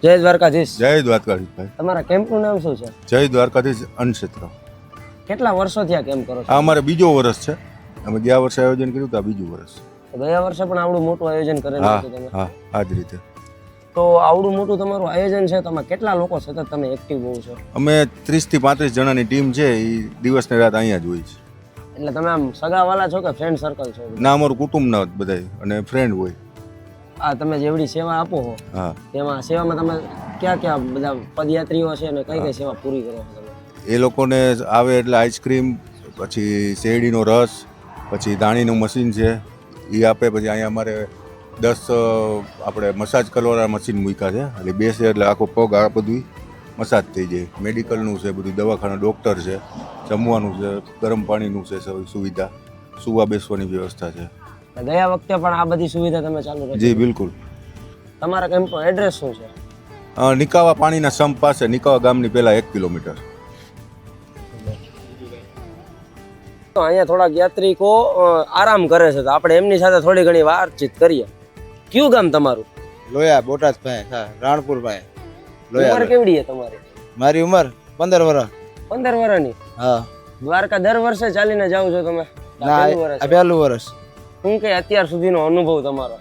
જય દ્વારકાધીશ. જય દ્વારકાધીશ ભાઈ. તમારા કેમ્પનું નામ શું છે? જય દ્વારકાધીશ અન્નક્ષેત્ર. કેટલા વર્ષોથી આ કેમ્પ કરો છો? આ અમારે બીજો વર્ષ છે. અમે ગયા વર્ષે આયોજન કર્યું તો આ બીજું વર્ષ. ગયા વર્ષે પણ આવડું મોટું આયોજન કરેલું હા હતું તમે. હા આ જ રીતે. તો આવડું મોટું તમારું આયોજન છે, તો આમાં કેટલા લોકો સતત તમે એક્ટિવ હોવ છો? અમે 30 થી 35 જણાની ટીમ છે. એ દિવસ ને રાત અહીંયા જ હોય છે. એટલે તમે આમ સગાવાલા છો કે ફ્રેન્ડ સર્કલ છો? ના અમારું કુટુંબના બધા અને ફ્રેન્ડ હોય. આ તમે જેવડી સેવા આપો છો હા તેમાં સેવામાં તમે ક્યાં બધા પદયાત્રીઓ છે અને કઈ કઈ સેવા પૂરી કરો છો તમે? એ લોકોને આવે એટલે આઈસ્ક્રીમ, પછી શેરડીનો રસ, પછી દાણીનું મશીન છે એ આપે. પછી અહીંયા અમારે 10 આપણે મસાજ કરવાના મશીન મૂક્યા છે. એટલે બેસે એટલે આખો પગ આ બધું મસાજ થઈ જાય. મેડિકલનું છે બધું, દવાખાના ડૉક્ટર છે, જમવાનું છે, ગરમ પાણીનું છે સુવિધા, સુવા બેસવાની વ્યવસ્થા છે. ગયા વખતે પણ આ બધી સુવિધા તમે ચાલુ રાખી? જી બિલકુલ. તમારા કેમ્પનો એડ્રેસ શું છે? નિકાવા પાણીના સંપ પાસે, નિકાવા ગામની પહેલા 1 કિલોમીટર. તો અહીંયા થોડાક યાત્રિકો આરામ કરે છે, તો આપણે એમની સાથે થોડી ઘણી વાતચીત કરીએ. કયું ગામ તમારું? લોયા, બોટાદ પાસે. હા, રાણપુર પાસે. ઉંમર કેવડી છે તમારી? મારી ઉંમર 15 વર્ષ. 15 વર્ષની? હા. દ્વારકા દર વર્ષે ચાલીને જાવ છો તમે? ના, આ પહેલું વર્ષ. શું કે અત્યાર સુધીનો અનુભવ તમારો?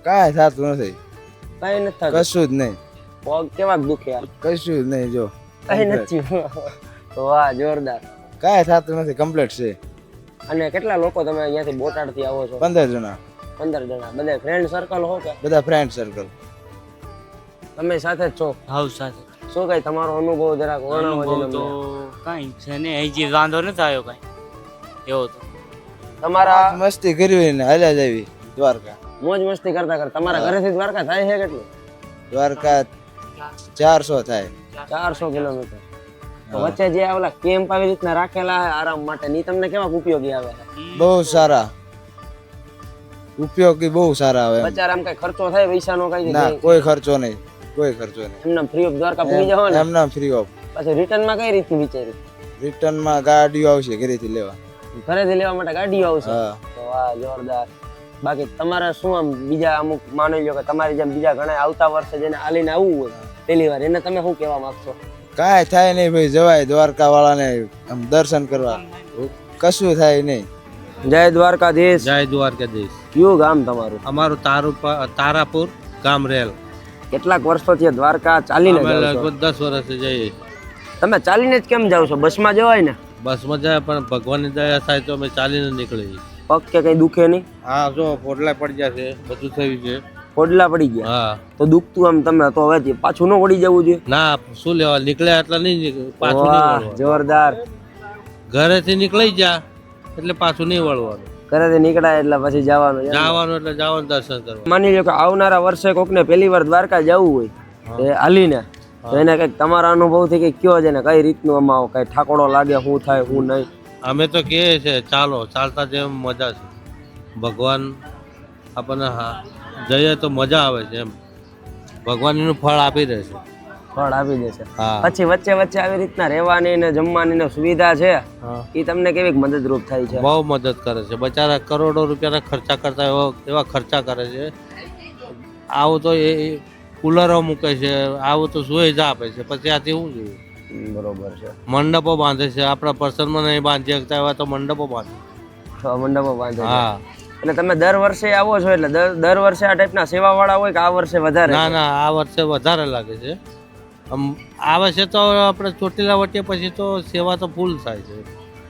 કાંઈ થતું નથી, કઈ નથી થતું? કશું જ નહીં. પગ કેવાક દુખે યાર? કશું જ નહીં. જો કઈ નથી. વાહ, જોરદાર. કાંઈ થતું નથી, કમ્પ્લીટ છે. અને કેટલા લોકો તમે અહીંયાથી બોટાડથી આવો છો? 15 જણા. 15 જણા. બધા ફ્રેન્ડ સર્કલ હો કે? બધા ફ્રેન્ડ સર્કલ. તમે સાથે જ છો? હાઉ સાથે. શું કઈ તમારો અનુભવ જરાક વર્ણવો અનુભવ છે તો તમને? કાંઈ છે ને, હજી વાંધો નથી આવ્યો કાંઈ એવો તો. તમારા મસ્તી કરવી ને હાલ્યા જાવી દ્વારકા. મોજ મસ્તી કરતા કરતા તમારા ઘરેથી દ્વારકા થાય છે કેટલું? દ્વારકા 400 થાય. 400 કિલોમીટર. તો વચ્ચે જે ઓલા કેમ્પ આવી રીતના રાખેલા છે આરામ માટે, ની તમને કેવા ઉપયોગી આવે છે? બહુ સારા ઉપયોગી, બહુ સારા આવે. બચાર આમ કઈ ખર્ચો થાય પૈસાનો કઈ? ના, કોઈ ખર્ચો નહીં, કોઈ ખર્ચો નહીં. એમને ફ્રી ઓફ દ્વારકા પૂરી જાવ ને? એમના ફ્રી ઓફ. પછી રિટર્ન માં કઈ રીતથી વિચાર્યું? રિટર્નમાં ગાડીઓ આવશે ઘરેથી લેવા. ઘરેથી લેવા માટે ગાડીઓ આવશે? હા. તો વાહ, જોરદાર. બાકી તમારે શું આમ બીજા અમુક માની લો કે તમારી જેમ બીજા ઘણા આવતા વર્ષે જેને આલીને આવવું હોય પહેલી વાર, એને તમે શું કહેવા માંગશો? કાંઈ થાય નહીં ભાઈ, જવાય દ્વારકા વાળાને આમ દર્શન કરવા, કશું થાય નહીં. જય દ્વારકાધીશ. જય દ્વારકાધીશ. કયું ગામ તમારું? અમારું તારાપુર ગામ રેલ. કેટલાક વર્ષોથી દ્વારકા ચાલીને અમે જાવ છો? લગભગ 10 વર્ષથી જઈએ. તમે ચાલીને જ કેમ જાવ છો? બસમાં જવાય ને? બસમાં જાય પણ ભગવાનની દયા થાય તો અમે ચાલીને નીકળીએ. પગ કે કઈ દુખે નહીં? હા, જો ફોડલા પડી ગયા છે, બધું થયું છે. ફોડલા પડી ગયા? હા. તો દુખતું આમ તમે તો હવે પાછું ન વળી જવું જોઈએ? ના, શું લેવા નીકળ્યા એટલે નહીં પાછું નહીં વાહ, વળવાનું. જોરદાર. ઘરેથી નીકળી જા એટલે પાછું નહીં વળવાનું. ઘરેથી નીકળાય એટલે પછી જવાનું એમ ને? જવાનું એટલે જવાનું દર્શન કરવા. માની લો કે આવનારા વર્ષે કોકને પહેલી વાર દ્વારકા જવું હોય એ હાલીને, તો એને કઈક તમારા અનુભવથી કઈક કયો છે ને કઈ રીતનું આમાં કઈ ઠાકોડો લાગે, શું થાય શું નહીં? અમે તો કહીએ છે ચાલો, ચાલતા જેમ મજા છે. ભગવાન આપણને જઈએ તો મજા આવે છે એમ. ભગવાન એનું ફળ આપી દે છે. ફળ આપી દે છે. હા. પછી વચ્ચે વચ્ચે આવી રીતના રહેવાની ને જમવાની ને સુવિધા છે, હા. એ તમને કેવી મદદરૂપ થાય છે? બહુ મદદ કરે છે. બચારા કરોડો રૂપિયાના ખર્ચા કરતા એવા ખર્ચા કરે છે. આવું તો એ કુલરો મૂકે છે, આવું તો સુવિધા આપે છે. પછી આથી શું જોઈએ? બરોબર છે. મંડપો બાંધે છે. આપણા પર્સનમાં નહીં બાંધી શકતા એવા તો મંડપો બાંધે. મંડપો બાંધે છે. હા. એટલે તમે દર વર્ષે આવો છો, એટલે દર વર્ષે આ ટાઈપના સેવા વાળા હોય કે આ વર્ષે વધારે? ના ના, આ વર્ષે વધારે લાગે છે. આમ આવે છે તો આપણે ચોટીલા વટીએ પછી તો સેવા તો ફૂલ થાય છે.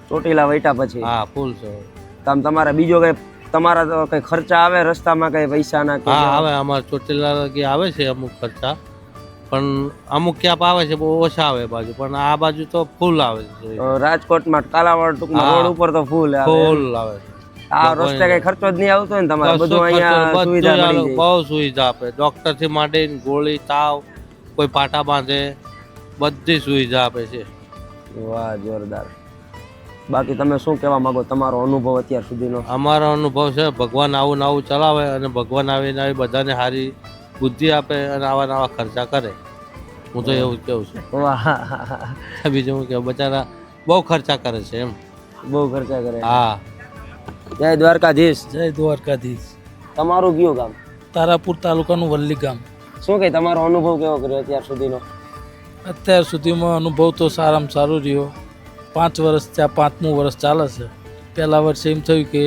ચોટીલા વૈટા પછી? હા, ફૂલ છે. તમ તમારે બીજો કઈ તમારા તો કઈ ખર્ચા આવે રસ્તામાં કઈ પૈસાના કે? હા, આવે. અમારે ચોટીલા લગી આવે છે અમુક ખર્ચા, પણ અમુક ક્યાંક આવે છે બહુ ઓછા આવે બાજુ, પણ આ બાજુ તો ફૂલ આવે છે. રાજકોટમાં કાલાવાડ ટૂંકમાં રોડ ઉપર તો ફૂલ આવે. ફૂલ આવે છે. આ રસ્તે કઈ ખર્ચો જ નહીં આવતો ને તમારે? બધું અહીંયા સુવિધા મળી જાય? બહુ સુવિધા આપે. ડોક્ટર થી માંડીને ગોળી, તાવ, કોઈ પાટા બાંધે, બધી સુવિધા આપે છે. વાહ, જોરદાર. બાકી તમે શું કહેવા માંગો, તમારો અનુભવ અત્યાર સુધીનો? અમારો અનુભવ છે ભગવાન આવું ને આવું ચલાવે અને ભગવાન આવીને આવી બધાને સારી બુદ્ધિ આપે અને આવા નવા ખર્ચા કરે. હું તો એવું જ કહું છું. વાહ, બીજું હું કહું, બચારા બહુ ખર્ચા કરે છે એમ. બહુ ખર્ચા કરે. હા. જય દ્વારકાધીશ. જય દ્વારકાધીશ. તમારું કયું ગામ? તારાપુર તાલુકાનું વલ્લી ગામ. શું કે તમારો અનુભવ કેવો કર્યો અત્યાર સુધીનો? અત્યાર સુધીમાં અનુભવ તો સારામાં સારો રહ્યો. 5 વર્ષ ત્યાં 5મું વર્ષ ચાલે છે. પહેલા વર્ષે એમ થયું કે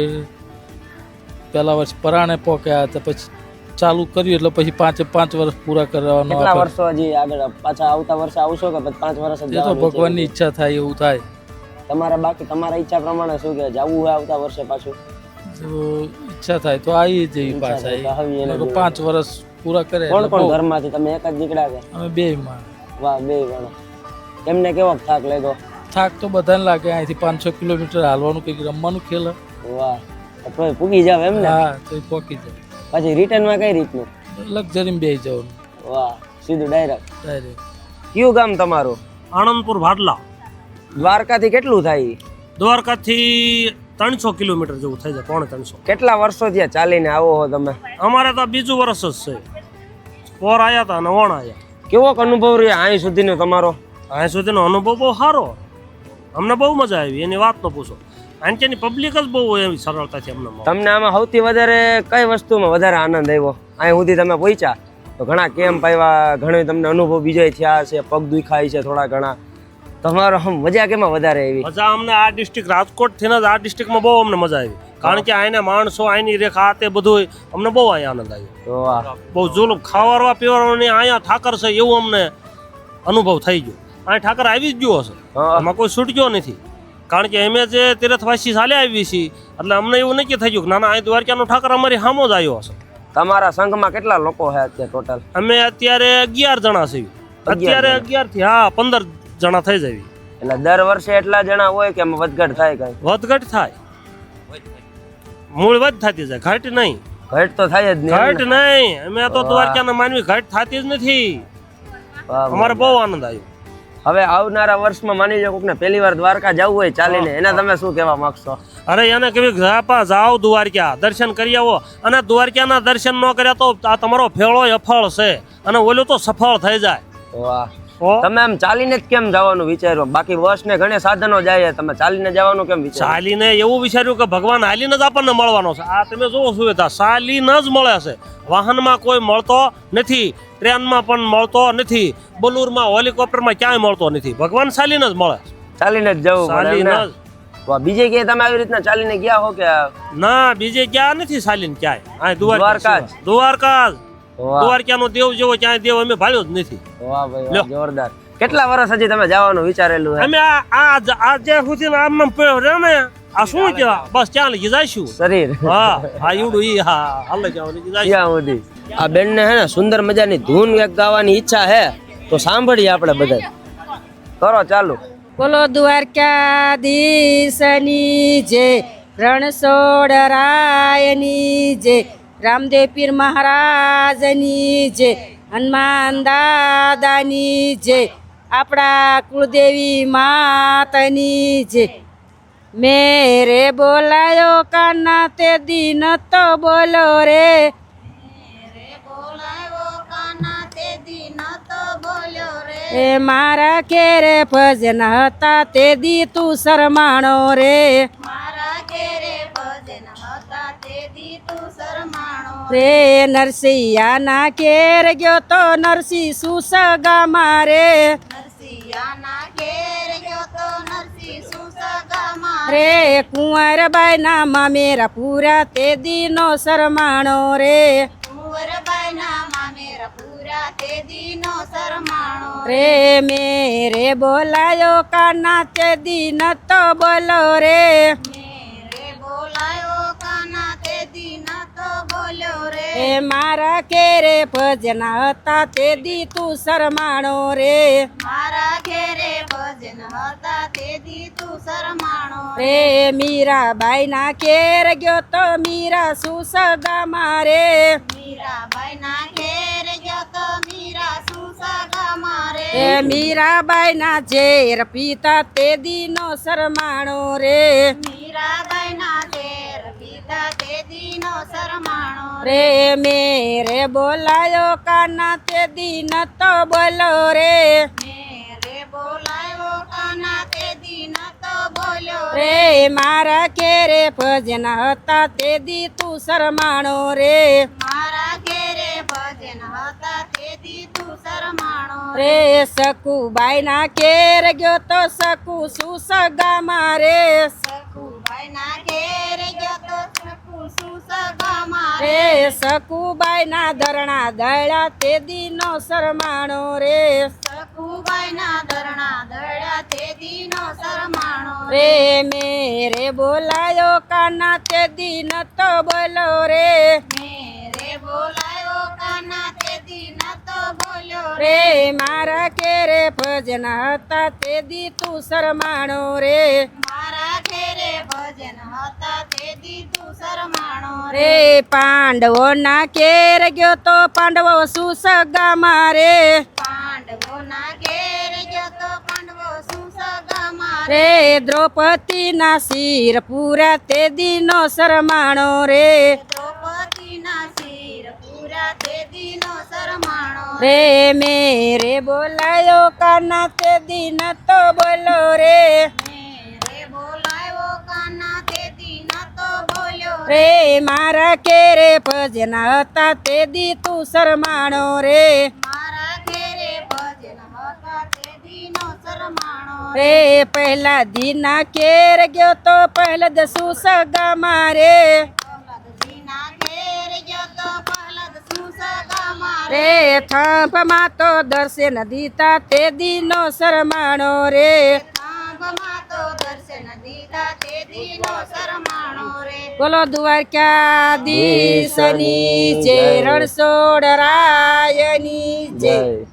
પહેલા વર્ષ પરાણે પોક્યા તો પછી ચાલુ કર્યું એટલે પછી 5 વર્ષ પૂરા કરવાનો. કેટલા વર્ષો હજી આગળ પાછા આવતા વર્ષે આવશો કે પછી 5 વર્ષ જ એ તો જવાનું ભગવાનની ઈચ્છા થાય એવું થાય. તમારા બાકી તમારા ઈચ્છા પ્રમાણે શું કે જવું હોય આવતા વર્ષે પાછું? જો ઈચ્છા થાય તો આવી જઈએ પાછા. તો હવે એને 5 વર્ષ પૂરા કરે કોણ એટલે કોણ બહુ. ઘરમાંથી તમે એક જ નીકળ્યા કે? અમે 2 માં. વાહ, 2 જણા. એમને કેવો થાક લાગ્યો? થાક તો બધાને લાગે. અહીંથી 500 કિલોમીટર હાલવાનું કંઈક રમવાનું ખેલ. વાહ, તો પૂગી જાવ એમ ને? હા તો પોકી જાય. પછી રિટર્નમાં કઈ રીતનું? લક્ઝરીમાં બેસી જવાનું વાહ, સીધું ડાયરેક્ટ. ડાયરેક્ટ. કયું ગામ તમારું? આણંદપુર ભાડલા. દ્વારકાથી કેટલું થાય? દ્વારકાથી 300 કિલોમીટર જેવું થઈ જાય, 350. કેટલા વર્ષો થયા ચાલીને આવો હો તમે? અમારે તો આ બીજું વર્ષ જ છે. પોર આવ્યા હતા અને વણ આવ્યા. કેવો અનુભવ રહ્યો અહીં સુધીનો તમારો? અહીં સુધીનો અનુભવ બહુ સારો. અમને બહુ મજા આવી, એની વાત ન પૂછો. અહીંની પબ્લિક જ બહુ એવી સરળતાથી અમને મળે. તમને આમાં સૌથી વધારે કઈ વસ્તુમાં વધારે આનંદ આવ્યો? અહીં સુધી તમે પહોંચ્યા તો ઘણા કેમ્પ આવ્યા, ઘણો તમને અનુભવ બીજો થયા છે, પગ દુખાય છે થોડા ઘણા. તમારો આમ મજા કેમાં વધારે આવી? મજા અમને આ ડિસ્ટ્રિક્ટ રાજકોટથી જ આ ડિસ્ટ્રિક્ટમાં બહુ અમને મજા આવી. કારણ કે અહીંના માણસો, અહીંની રેખા, તે બધું અમને બહુ અહીંયા આનંદ આવ્યો. તો વાહ, બહુ જુલુમ ખાવા પીવાની અહીંયા ઠાકર છે એવું અમને અનુભવ થઈ ગયો. અહીં ઠાકર આવી જ ગયો હશે, હા. એમાં કોઈ છૂટક્યો નથી. કારણ કે અમે જે તીર્થવાસી ચાલે આવી છીએ એટલે અમને એવું નક્કી થઈ ગયું કે નાના અહીં દ્વારકાનો ઠાકર અમારી સામો જ આવ્યો હશે. તમારા સંઘમાં કેટલા લોકો છે અત્યારે ટોટલ? અમે અત્યારે 11 જણા છીએ. અત્યારે 11 થી 15 જણા થઈ જાય. એટલે દર વર્ષે એટલા જણા હોય કે એમાં વધઘટ થાય? કઈ વધઘટ થાય, મૂળ વધ થતી જાય, ઘટ નહીં. ઘટ તો થાય જ નહીં. ઘટ નહીં, અમે તો દ્વારકાના માનવી ઘટ થતી જ નથી. વાહ, અમારે બહુ આનંદ આવ્યો. હવે આવનારા વર્ષમાં માની લો કોકને પહેલી વાર દ્વારકા જવું હોય ચાલીને, એને તમે શું કહેવા માંગશો? અરે એને કેવી જાઓ દ્વારકા દર્શન કરી આવો. અને દ્વારકાના દર્શન ન કર્યા તો આ તમારો ફેળો અફળ છે અને ઓલું તો સફળ થઈ જાય. વાહ, તો તમે આમ ચાલીને જ કેમ જવાનું વિચાર્યો? બાકી બસ ને ઘણા સાધનો જાય, તમે ચાલીને જવાનું કેમ વિચાર્યું? ચાલીને એવું વિચાર્યું કે ભગવાન હાલીને જ આપણને મળવાનો છે. આ તમે જોવો સુવિધા ચાલીને જ મળે છે. વાહનમાં કોઈ મળતો નથી, ટ્રેનમાં પણ મળતો નથી, બલુરમાં હેલિકોપ્ટરમાં ક્યાંય મળતો નથી. ભગવાન ચાલીને જ મળે. ચાલીને જ જવું પડે ચાલીને એમને? જ. વાહ, બીજે ક્યાંય તમે આવી રીતના ચાલીને ગયા હો કે? ના, બીજે ક્યાં નથી ચાલીને ક્યાંય. આ દ્વારકા જ? દ્વારકા જ. વાહ, દ્વારકાનો દેવ જેવો ક્યાંય દેવ અમે ભાળ્યો જ નથી. વાહ ભાઈ, લ્યો. વાહ, જોરદાર. કેટલા વર્ષ હજી તમે જવાનું વિચારેલું છે? અમે આ જે સુધી આમ પડ્યો રે ને, આ શું કહેવાય, બસ ત્યાં લઈ જઈશું. શરીર હા હા ઈવડું ઈ હા હાલે જવાનું લઈ જઈશું. ક્યાં સુધી? આ બેન ને હે ને સુંદર મજાની ધૂન એક ગાવાની ઈચ્છા હે, તો સાંભળીએ આપણે બધા. કરો ચાલુ. બોલો દ્વારકાધીશની જય, રણછોડરાયની જય, રામદેવ પીર મહારાજની જય, હનુમાન દાદાની જય, આપણા કુળદેવી માતની જય. મેરે બોલાયો કાના તે દિન તો બોલો રે, એ મારા ઘેરે ભજન હતા તે દી તું શરમાણો રે, રે નરસિંહા ના ઘેર ગયો તો નરસિંહ સુસગા મારે, રે કુંવરબાઈ ના મામેરા પૂરા તે દી નો શરમાણો રે, રે મેરે બોલાયો કાના તે દી ન તો બોલો રે, એ મારા ઘેરે ભજન હતા તે દી તું શરમાણો રે, રે મીરાબાઈ ના ઘેર ગયો તો મીરા સુસગા મારે, એ મીરાબાઈ ના ઝેર પીતા તે દી નો શરમાણો રે, રે મેરે બોલાયો કાના તે દી ન તો બોલો રે, રે મારા ઘેરે ભજન હતા તે દી તું શરમાણો રે, રે સકુબાઈ ના કેર ગયો તો સકુ સુસગામાં રે સકુબાઈ ના કેર ગયો તો સકુ સુસગામાં રે સકુબાઈ ના ધરણા દળ્યા તે દીનો સરમાણો રે સકુબાઈ ના ધરણા દળ્યા તે દીનો સરમાણો રે મેરે બોલાયો કાના તે દીન તો બોલો રે મેરે બોલાયો કાના તે દીન તો બોલ્યો રે મારા કેરે ભજન હતા તે દી તું શરમાણો રે મારા કેરે ભજન હતા તે દી તું શરમાણો રે પાંડવો ના કેર ગયો તો પાંડવો સુસગામાં રે પાંડવો ના કેર ગયો તો પાંડવો સુસગામાં રે દ્રૌપદી ના શિર પૂરા તે દીનો શરમાણો રે દ્રૌપદી ના શિર પૂરા તે દીનો શરમાણો રે મેરે બોલાયો કાના તે દીન તો બોલો રે મેરે બોલાયો કાના તે દીન તો બોલ્યો રે મારા કેરે ભજન હતા તે દી તું શરમાણો રે મારા કેરે ભજન હતા તે દીનો શરમાણો રે પહેલા દીના કેર ગયો તો પહેલા સુસગામાં રે રે થાંભમાં તો દર્શન દીતા તે દીનો શરમાણો રે થાંભમાં તો દર્શન દીતા તે દીનો શરમાણો રે બોલો દ્વારકાધીશની જય રણછોડ રાયની જય.